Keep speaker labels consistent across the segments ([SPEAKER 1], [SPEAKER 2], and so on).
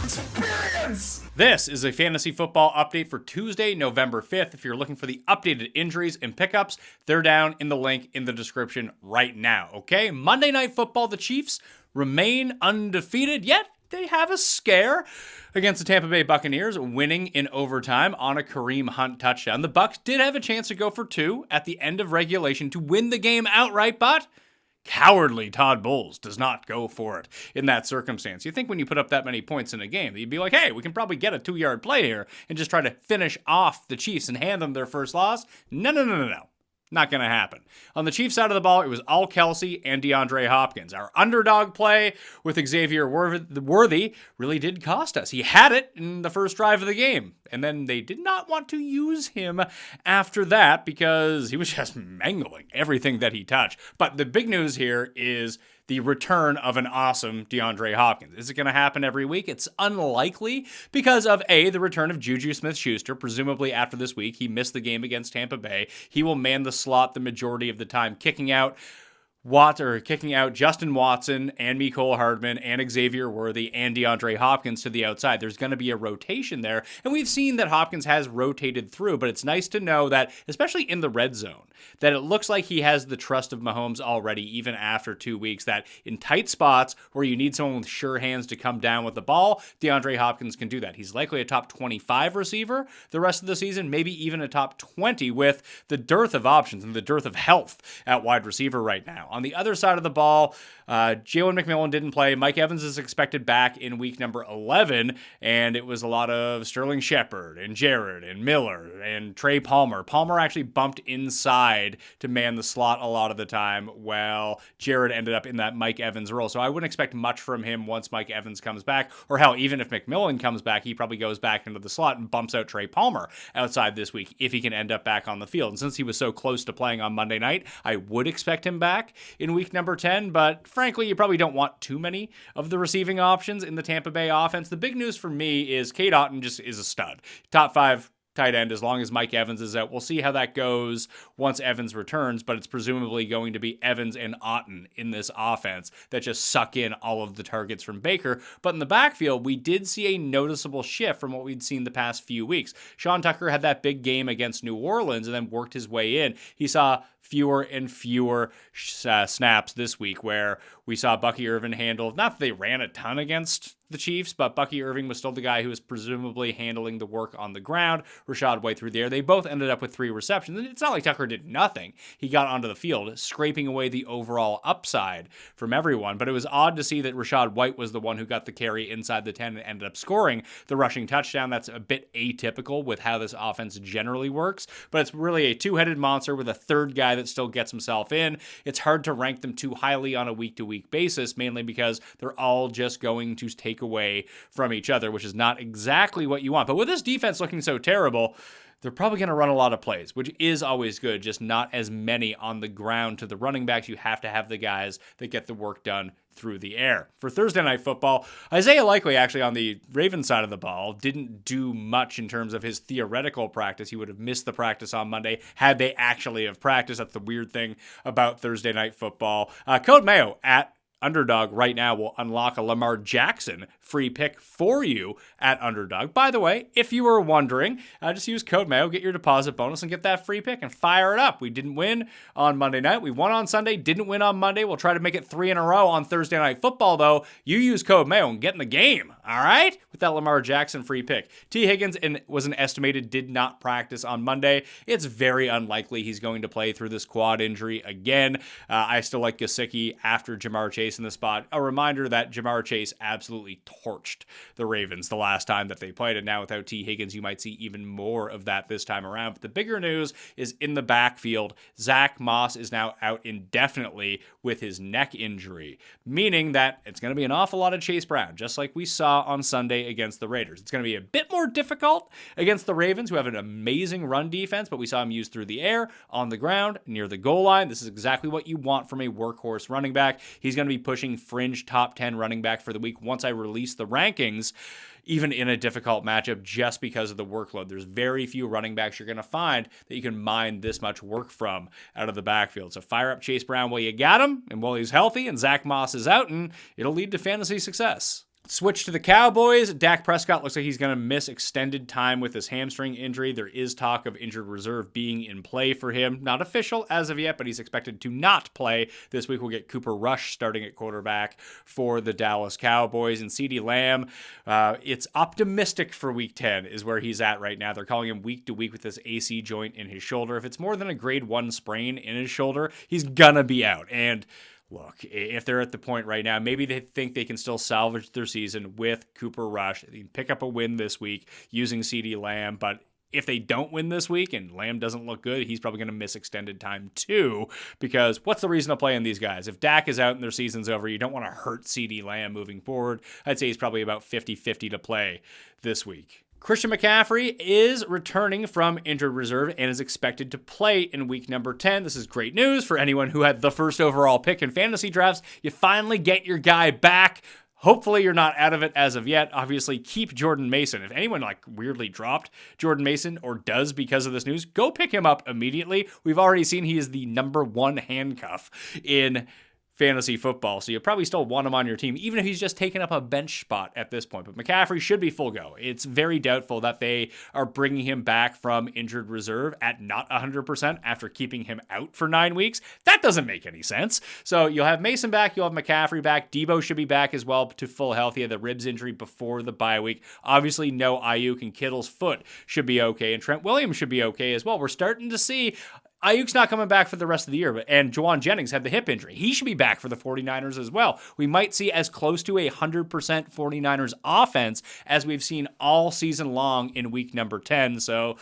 [SPEAKER 1] Experience!
[SPEAKER 2] This is a fantasy football update for Tuesday, November 5th. If you're looking for the updated injuries and pickups, they're down in the link in the description right now, okay? Monday Night Football, the Chiefs remain undefeated, yet they have a scare against the Tampa Bay Buccaneers, winning in overtime on a Kareem Hunt touchdown. The Bucs did have a chance to go for two at the end of regulation to win the game outright, but cowardly Todd Bowles does not go for it in that circumstance. You think when you put up that many points in a game, you'd be like, hey, we can probably get a 2-yard play here and just try to finish off the Chiefs and hand them their first loss. No. Not going to happen. On the Chiefs side of the ball, it was all Kelsey and DeAndre Hopkins. Our underdog play with Xavier Worthy really did cost us. He had it in the first drive of the game, and then they did not want to use him after that because he was just mangling everything that he touched. But the big news here is the return of an awesome DeAndre Hopkins. Is it going to happen every week? It's unlikely because of the return of Juju Smith-Schuster. Presumably after this week, he missed the game against Tampa Bay. He will man the slot the majority of the time, kicking out Justin Watson and Mecole Hardman and Xavier Worthy and DeAndre Hopkins to the outside. There's going to be a rotation there, and we've seen that Hopkins has rotated through, but it's nice to know that, especially in the red zone, that it looks like he has the trust of Mahomes already, even after 2 weeks, that in tight spots where you need someone with sure hands to come down with the ball, DeAndre Hopkins can do that. He's likely a top 25 receiver the rest of the season, maybe even a top 20 with the dearth of options and the dearth of health at wide receiver right now. On the other side of the ball, Jalen McMillan didn't play. Mike Evans is expected back in week number 11, and it was a lot of Sterling Shepard and Jared and Miller and Trey Palmer. Palmer actually bumped inside to man the slot a lot of the time, while Jared ended up in that Mike Evans role. So I wouldn't expect much from him once Mike Evans comes back, or hell, even if McMillan comes back, he probably goes back into the slot and bumps out Trey Palmer outside this week if he can end up back on the field. And since he was so close to playing on Monday night, I would expect him back in week number 10, but frankly, you probably don't want too many of the receiving options in the Tampa Bay offense. The big news for me is Cade Otton just is a stud. Top 5 tight end as long as Mike Evans is out. We'll see how that goes once Evans returns, but it's presumably going to be Evans and Otton in this offense that just suck in all of the targets from Baker. But in the backfield, we did see a noticeable shift from what we'd seen the past few weeks. Sean Tucker had that big game against New Orleans and then worked his way in. He saw fewer and fewer snaps this week where we saw Bucky Irvin handle, not that they ran a ton against the Chiefs, but Bucky Irving was still the guy who was presumably handling the work on the ground. Rashad White through the air. They both ended up with 3 receptions. And it's not like Tucker did nothing. He got onto the field, scraping away the overall upside from everyone. But it was odd to see that Rashad White was the one who got the carry inside the 10 and ended up scoring the rushing touchdown. That's a bit atypical with how this offense generally works. But it's really a two-headed monster with a third guy that still gets himself in. It's hard to rank them too highly on a week-to-week basis, mainly because they're all just going to take away from each other, which is not exactly what you want. But with this defense looking so terrible, they're probably going to run a lot of plays, which is always good, just not as many on the ground to the running backs. You have to have the guys that get the work done through the air. For Thursday Night Football, Isaiah Likely actually on the Ravens side of the ball didn't do much in terms of his theoretical practice. He would have missed the practice on Monday had they actually have practiced. That's the weird thing about Thursday Night Football. Code Mayo at Underdog right now will unlock a Lamar Jackson free pick for you at Underdog. By the way, if you were wondering, just use code Mayo, get your deposit bonus, and get that free pick and fire it up. We didn't win on Monday night. We won on Sunday, didn't win on Monday. We'll try to make it 3 in a row on Thursday Night Football, though. You use code Mayo and get in the game, all right? With that Lamar Jackson free pick. T. Higgins was an estimated did not practice on Monday. It's very unlikely he's going to play through this quad injury again. I still like Gesicki after Jamar Chase in the spot. A reminder that Jamar Chase absolutely torched the Ravens the last time that they played, and now without T. Higgins, you might see even more of that this time around. But the bigger news is in the backfield. Zach Moss is now out indefinitely with his neck injury, meaning that it's going to be an awful lot of Chase Brown, just like we saw on Sunday against the Raiders. It's going to be a bit more difficult against the Ravens, who have an amazing run defense, but we saw him used through the air, on the ground, near the goal line. This is exactly what you want from a workhorse running back. He's going to be pushing fringe top 10 running back for the week once I release the rankings, even in a difficult matchup, just because of the workload. There's very few running backs you're going to find that you can mine this much work from out of the backfield. So fire up Chase Brown while you got him and while he's healthy, and Zach Moss is out, and it'll lead to fantasy success. Switch to the Cowboys. Dak Prescott looks like he's going to miss extended time with his hamstring injury. There is talk of injured reserve being in play for him. Not official as of yet, but he's expected to not play. This week we'll get Cooper Rush starting at quarterback for the Dallas Cowboys. And CeeDee Lamb, it's optimistic for week 10 is where he's at right now. They're calling him week to week with this AC joint in his shoulder. If it's more than a grade 1 sprain in his shoulder, he's going to be out. And look, if they're at the point right now, maybe they think they can still salvage their season with Cooper Rush. They can pick up a win this week using CeeDee Lamb, but if they don't win this week and Lamb doesn't look good, he's probably going to miss extended time too, because what's the reason to play in these guys? If Dak is out and their season's over, you don't want to hurt CeeDee Lamb moving forward. I'd say he's probably about 50-50 to play this week. Christian McCaffrey is returning from injured reserve and is expected to play in week number 10. This is great news for anyone who had the first overall pick in fantasy drafts. You finally get your guy back. Hopefully you're not out of it as of yet. Obviously, keep Jordan Mason. If anyone weirdly dropped Jordan Mason or does because of this news, go pick him up immediately. We've already seen he is the number 1 handcuff in fantasy football, so you probably still want him on your team, even if he's just taking up a bench spot at this point. But McCaffrey should be full go. It's very doubtful that they are bringing him back from injured reserve at not 100% after keeping him out for 9 weeks. That doesn't make any sense. So you'll have Mason back, you'll have McCaffrey back. Debo should be back as well to full health. He had the ribs injury before the bye week. Obviously, no Ayuk, and Kittle's foot should be okay, and Trent Williams should be okay as well. We're starting to see Ayuk's not coming back for the rest of the year, and Juwan Jennings had the hip injury. He should be back for the 49ers as well. We might see as close to 100% 49ers offense as we've seen all season long in week number 10. So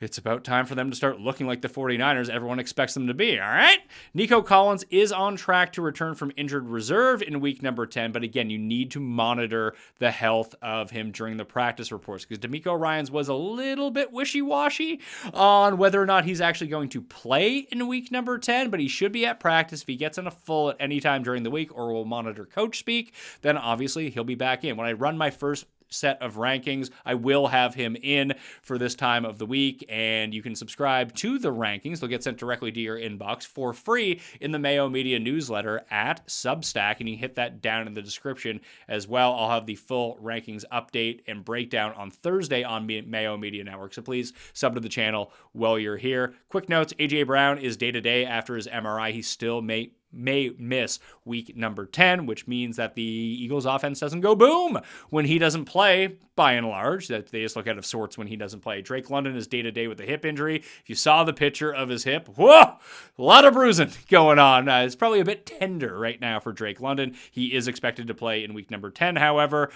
[SPEAKER 2] it's about time for them to start looking like the 49ers everyone expects them to be, all right? Nico Collins is on track to return from injured reserve in week number 10, but again, you need to monitor the health of him during the practice reports, because DeMeco Ryans was a little bit wishy-washy on whether or not he's actually going to play in week number 10, but he should be at practice. If he gets in a full at any time during the week, or will monitor coach speak, then obviously he'll be back in. When I run my first set of rankings, I will have him in for this time of the week, and you can subscribe to the rankings. They'll get sent directly to your inbox for free in the Mayo Media newsletter at Substack, and you can hit that down in the description as well. I'll have the full rankings update and breakdown on Thursday on Mayo Media Network, so please sub to the channel while you're here. Quick notes, AJ Brown is day-to-day after his MRI. He still may miss week number 10, which means that the Eagles offense doesn't go boom when he doesn't play, by and large. That they just look out of sorts when he doesn't play. Drake London is day-to-day with a hip injury. If you saw the picture of his hip, whoa, a lot of bruising going on. It's probably a bit tender right now for Drake London. He is expected to play in week number 10, however.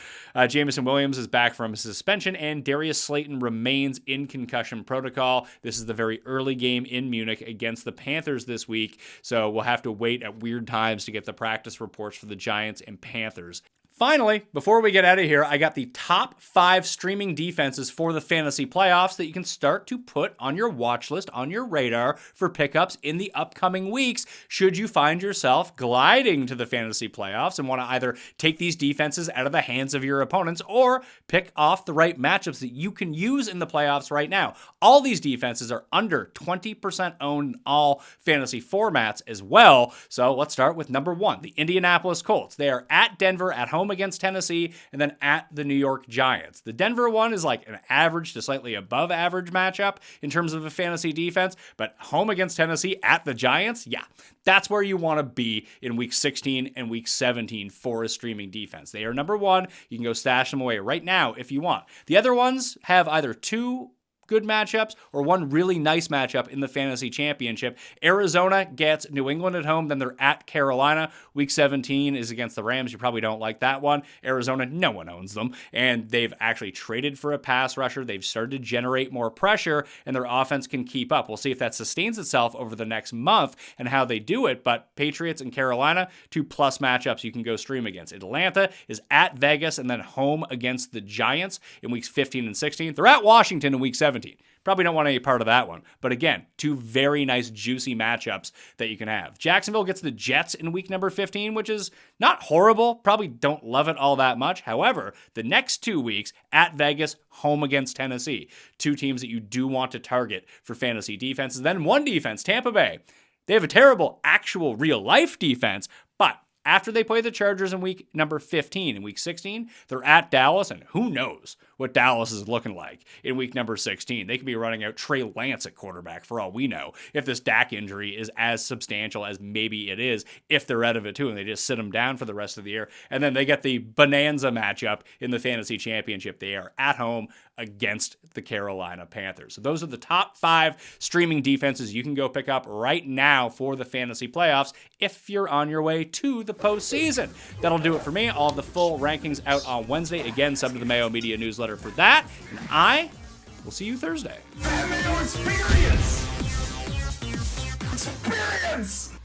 [SPEAKER 2] Jamison Williams is back from suspension, and Darius Slayton remains in concussion protocol. This is the very early game in Munich against the Panthers this week, so we'll have to wait at weird times to get the practice reports for the Giants and Panthers. Finally, before we get out of here, I got the top 5 streaming defenses for the fantasy playoffs that you can start to put on your watch list, on your radar for pickups in the upcoming weeks, should you find yourself gliding to the fantasy playoffs and want to either take these defenses out of the hands of your opponents or pick off the right matchups that you can use in the playoffs right now. All these defenses are under 20% owned in all fantasy formats as well. So let's start with number 1, the Indianapolis Colts. They are at Denver, at home against Tennessee, and then at the New York Giants. The Denver one is like an average to slightly above average matchup in terms of a fantasy defense, but home against Tennessee at the Giants, yeah, that's where you want to be in week 16 and week 17 for a streaming defense. They are number 1. You can go stash them away right now if you want. The other ones have either 2 good matchups or one really nice matchup in the fantasy championship. Arizona gets New England at home, then they're at Carolina. Week 17 is against the Rams. You probably don't like that one. Arizona, no one owns them, and they've actually traded for a pass rusher. They've started to generate more pressure, and their offense can keep up. We'll see if that sustains itself over the next month and how they do it, but Patriots and Carolina, 2+ matchups you can go stream against. Atlanta is at Vegas and then home against the Giants in weeks 15 and 16. They're at Washington in week 17. Probably don't want any part of that one. But again, 2 very nice, juicy matchups that you can have. Jacksonville gets the Jets in week number 15, which is not horrible. Probably don't love it all that much. However, the next 2 weeks, at Vegas, home against Tennessee. 2 teams that you do want to target for fantasy defenses. Then one defense, Tampa Bay. They have a terrible actual real-life defense, but after they play the Chargers in week number 15. In week 16, they're at Dallas, and who knows what Dallas is looking like in week number 16. They could be running out Trey Lance at quarterback for all we know if this Dak injury is as substantial as maybe it is, if they're out of it too, and they just sit him down for the rest of the year. And then they get the bonanza matchup in the fantasy championship. They are at home against the Carolina Panthers. So those are the top 5 streaming defenses you can go pick up right now for the fantasy playoffs if you're on your way to the postseason. That'll do it for me. I'll have the full rankings out on Wednesday. Again, sub to the Mayo Media newsletter for that. And I will see you Thursday.
[SPEAKER 1] Mayo Experience! Experience!